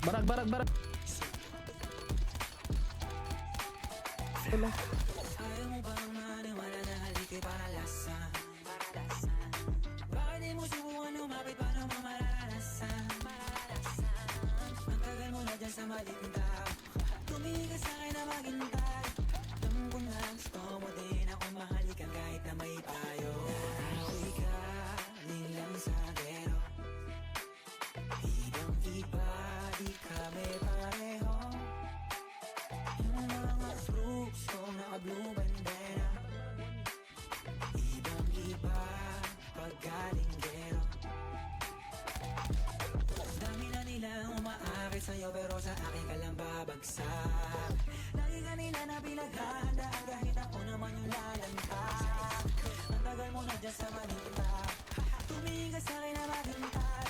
Barag. Wala. Ayaw mo bang maniwala na halika para lasan? Bakit di mo subukan lumapit para mo mararanasan? Ang tagal mo na dyan sa maling tao. Tumingin ka sa'kin na maghintay. Alam ko na gusto mo din ako mahalikan kahit na may payo. Ako'y kanilang sagero. Ibang-iba, di kami pareho. Yung mga groups ko naka-blue bandera. Ibang-iba, paggalinggero. Dami na nilang umaakit sa'yo pero sa akin ka lang babagsak. Lagi ka nila na pinaghahandaan kahit ako naman yung lalantas. Ang tagal mo na dyan sa manita. Tumingin ka sa'kin na maghintay.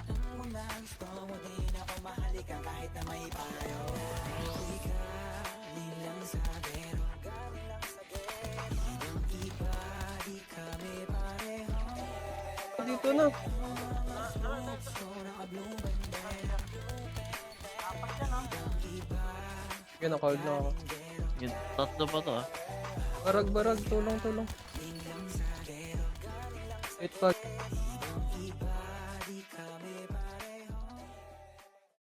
Alam mo na gusto mo din ako mahalikan kahit na may payo. Ako'y kanilang sagero. Ibang-iba, di kami pareho. Dito na. So naka-blue bandera. Ibang-iba, Yan, card na ako. Yun, tatlo pa to ah. Barag. Tulong. nilang sagero. Wait pa.